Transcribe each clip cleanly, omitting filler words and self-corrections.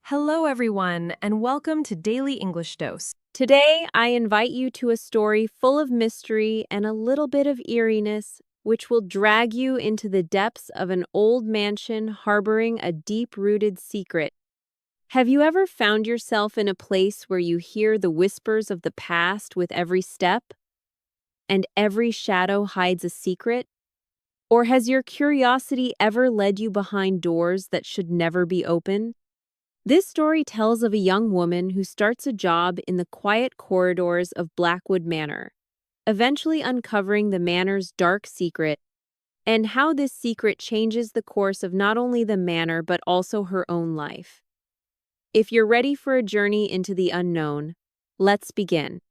Hello, everyone, and welcome to Daily English Dose. Today, I invite you to a story full of mystery and a little bit of eeriness, which will drag you into the depths of an old mansion harboring a deep-rooted secret. Have you ever found yourself in a place where you hear the whispers of the past with every step, and every shadow hides a secret? Or has your curiosity ever led you behind doors that should never be opened? This story tells of a young woman who starts a job in the quiet corridors of Blackwood Manor, eventually uncovering the manor's dark secret and how this secret changes the course of not only the manor but also her own life. If you're ready for a journey into the unknown, let's begin.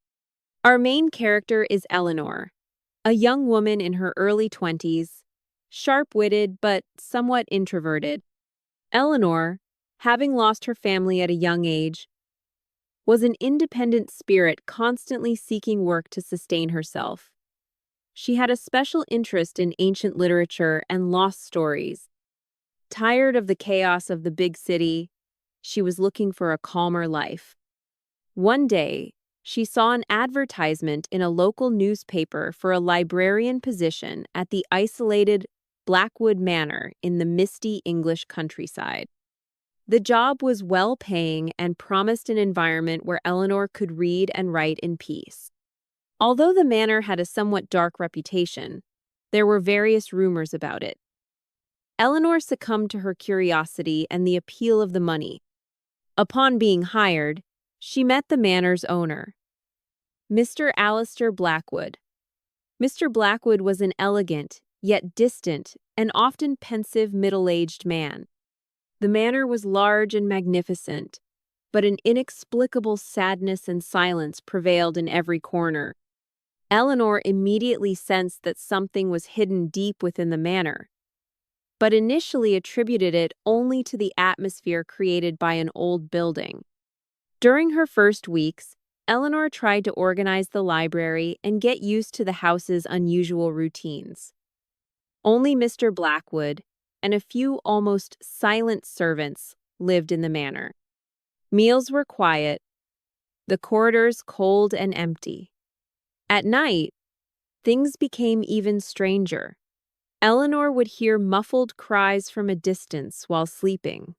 Our main character is Eleanor, a young woman in her early 20s, sharp-witted but somewhat introverted. Eleanor, having lost her family at a young age, was an independent spirit constantly seeking work to sustain herself. She had a special interest in ancient literature and lost stories. Tired of the chaos of the big city, she was looking for a calmer life. One day, she saw an advertisement in a local newspaper for a librarian position at the isolated Blackwood Manor in the misty English countryside. The job was well-paying and promised an environment where Eleanor could read and write in peace. Although the manor had a somewhat dark reputation, there were various rumors about it. Eleanor succumbed to her curiosity and the appeal of the money. Upon being hired, she met the manor's owner, Mr. Alistair Blackwood. Mr. Blackwood was an elegant, yet distant, and often pensive middle-aged man. The manor was large and magnificent, but an inexplicable sadness and silence prevailed in every corner. Eleanor immediately sensed that something was hidden deep within the manor, but initially attributed it only to the atmosphere created by an old building. During her first weeks, Eleanor tried to organize the library and get used to the house's unusual routines. Only Mr. Blackwood and a few almost silent servants lived in the manor. Meals were quiet, the corridors cold and empty. At night, things became even stranger. Eleanor would hear muffled cries from a distance while sleeping,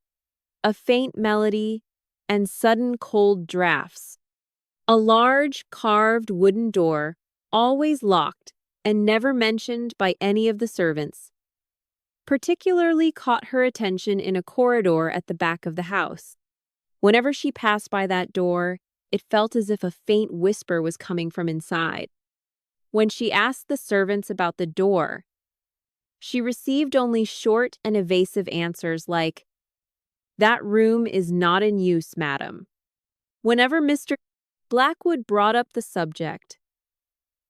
a faint melody, and sudden cold drafts. A large, carved wooden door, always locked and never mentioned by any of the servants, particularly caught her attention in a corridor at the back of the house. Whenever she passed by that door, it felt as if a faint whisper was coming from inside. When she asked the servants about the door, she received only short and evasive answers like, "That room is not in use, madam." Whenever Mr. Blackwood brought up the subject,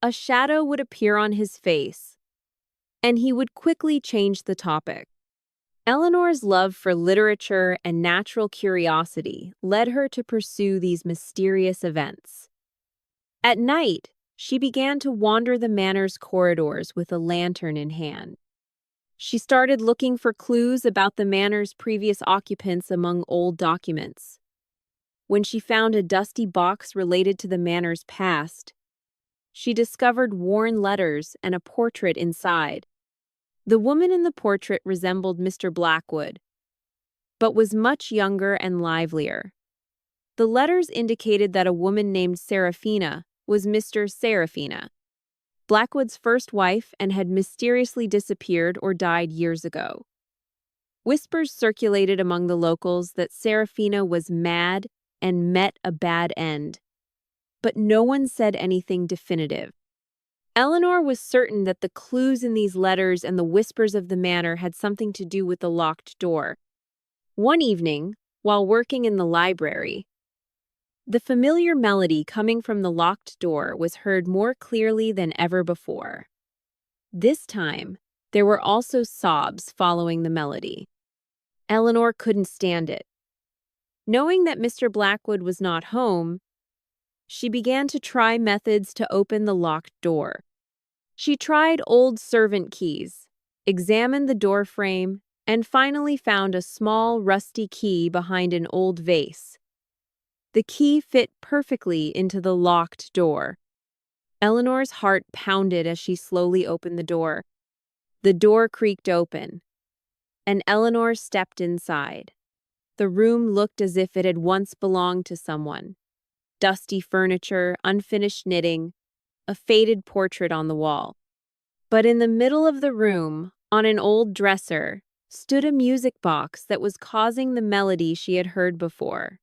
a shadow would appear on his face, and he would quickly change the topic. Eleanor's love for literature and natural curiosity led her to pursue these mysterious events. At night, she began to wander the manor's corridors with a lantern in hand. She started looking for clues about the manor's previous occupants among old documents. When she found a dusty box related to the manor's past, she discovered worn letters and a portrait inside. The woman in the portrait resembled Mr. Blackwood, but was much younger and livelier. The letters indicated that a woman named Seraphina was Mr. Seraphina, Blackwood's first wife, and had mysteriously disappeared or died years ago. Whispers circulated among the locals that Seraphina was mad and met a bad end, but no one said anything definitive. Eleanor was certain that the clues in these letters and the whispers of the manor had something to do with the locked door. One evening, while working in the library, the familiar melody coming from the locked door was heard more clearly than ever before. This time, there were also sobs following the melody. Eleanor couldn't stand it. Knowing that Mr. Blackwood was not home, she began to try methods to open the locked door. She tried old servant keys, examined the door frame, and finally found a small, rusty key behind an old vase. The key fit perfectly into the locked door. Eleanor's heart pounded as she slowly opened the door. The door creaked open, and Eleanor stepped inside. The room looked as if it had once belonged to someone. Dusty furniture, unfinished knitting, a faded portrait on the wall. But in the middle of the room, on an old dresser, stood a music box that was causing the melody she had heard before.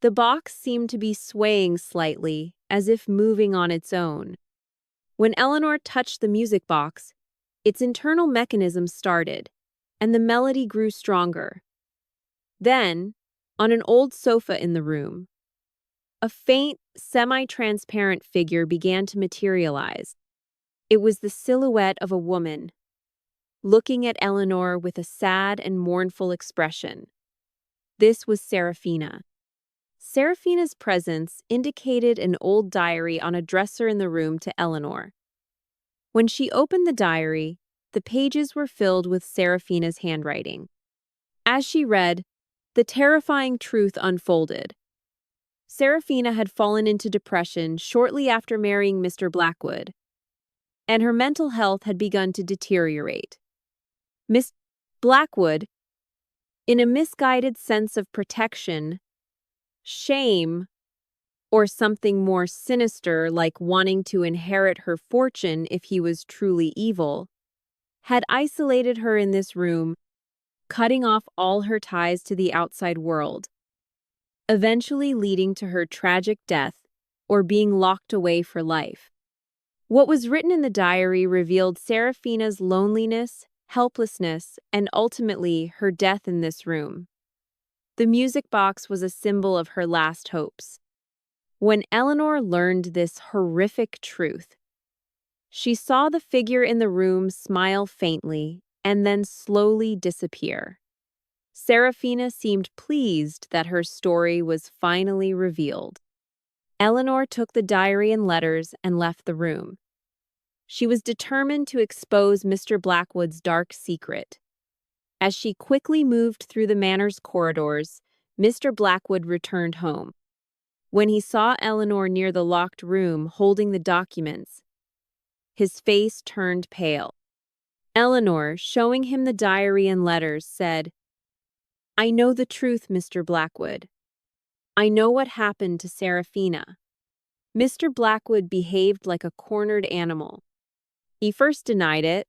The box seemed to be swaying slightly, as if moving on its own. When Eleanor touched the music box, its internal mechanism started, and the melody grew stronger. Then, on an old sofa in the room, a faint, semi-transparent figure began to materialize. It was the silhouette of a woman, looking at Eleanor with a sad and mournful expression. This was Serafina. Serafina's presence indicated an old diary on a dresser in the room to Eleanor. When she opened the diary, the pages were filled with Serafina's handwriting. As she read, the terrifying truth unfolded. Serafina had fallen into depression shortly after marrying Mr. Blackwood, and her mental health had begun to deteriorate. Miss Blackwood, in a misguided sense of protection, shame, or something more sinister like wanting to inherit her fortune if he was truly evil, had isolated her in this room, cutting off all her ties to the outside world, eventually leading to her tragic death or being locked away for life. What was written in the diary revealed Serafina's loneliness, helplessness, and ultimately her death in this room. The music box was a symbol of her last hopes. When Eleanor learned this horrific truth, she saw the figure in the room smile faintly and then slowly disappear. Serafina seemed pleased that her story was finally revealed. Eleanor took the diary and letters and left the room. She was determined to expose Mr. Blackwood's dark secret. As she quickly moved through the manor's corridors, Mr. Blackwood returned home. When he saw Eleanor near the locked room holding the documents, his face turned pale. Eleanor, showing him the diary and letters, said, "I know the truth, Mr. Blackwood. I know what happened to Serafina." Mr. Blackwood behaved like a cornered animal. He first denied it,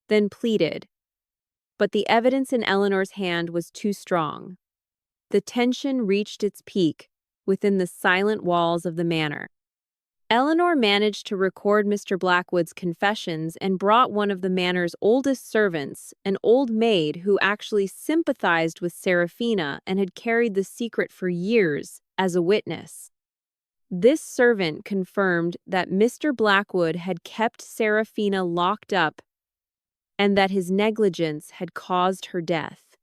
then pleaded. But the evidence in Eleanor's hand was too strong. The tension reached its peak within the silent walls of the manor. Eleanor managed to record Mr. Blackwood's confessions and brought one of the manor's oldest servants, an old maid who actually sympathized with Serafina and had carried the secret for years, as a witness. This servant confirmed that Mr. Blackwood had kept Serafina locked up and that his negligence had caused her death.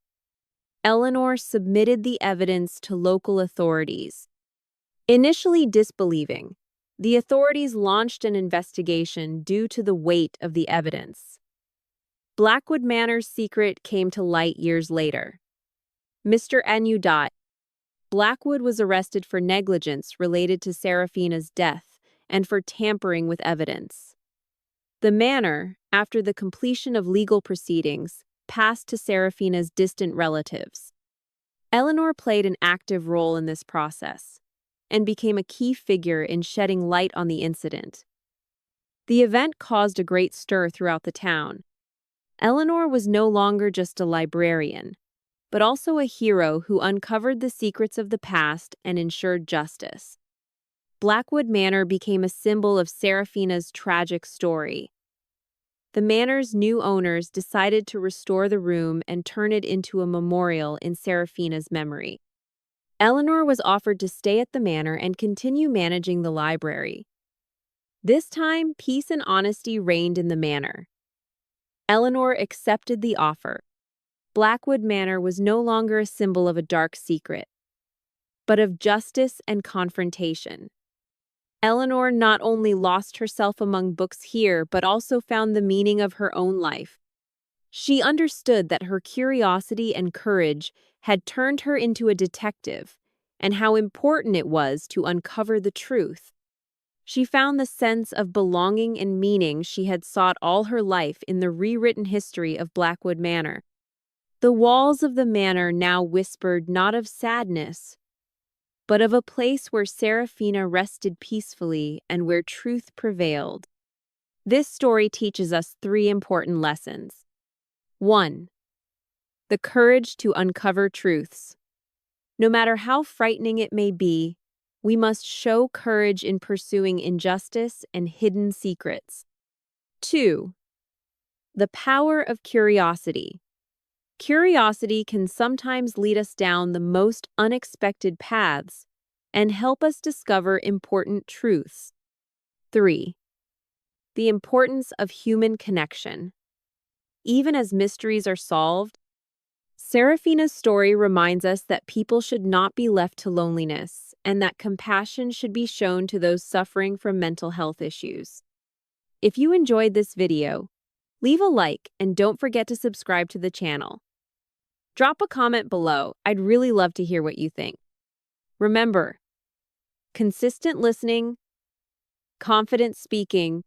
Eleanor submitted the evidence to local authorities. Initially disbelieving, the authorities launched an investigation due to the weight of the evidence. Blackwood Manor's secret came to light years later. Mr. Anudat Blackwood was arrested for negligence related to Serafina's death and for tampering with evidence. The manor, after the completion of legal proceedings, passed to Serafina's distant relatives. Eleanor played an active role in this process and became a key figure in shedding light on the incident. The event caused a great stir throughout the town. Eleanor was no longer just a librarian, but also a hero who uncovered the secrets of the past and ensured justice. Blackwood Manor became a symbol of Serafina's tragic story. The manor's new owners decided to restore the room and turn it into a memorial in Serafina's memory. Eleanor was offered to stay at the manor and continue managing the library. This time, peace and honesty reigned in the manor. Eleanor accepted the offer. Blackwood Manor was no longer a symbol of a dark secret, but of justice and confrontation. Eleanor not only lost herself among books here, but also found the meaning of her own life. She understood that her curiosity and courage had turned her into a detective, and how important it was to uncover the truth. She found the sense of belonging and meaning she had sought all her life in the rewritten history of Blackwood Manor. The walls of the manor now whispered not of sadness, but of a place where Seraphina rested peacefully and where truth prevailed. This story teaches us three important lessons. 1. The courage to uncover truths. No matter how frightening it may be, we must show courage in pursuing injustice and hidden secrets. 2. The power of curiosity. Curiosity can sometimes lead us down the most unexpected paths and help us discover important truths. 3. The importance of human connection. Even as mysteries are solved, Seraphina's story reminds us that people should not be left to loneliness and that compassion should be shown to those suffering from mental health issues. If you enjoyed this video, leave a like and don't forget to subscribe to the channel. Drop a comment below. I'd really love to hear what you think. Remember, consistent listening, confident speaking,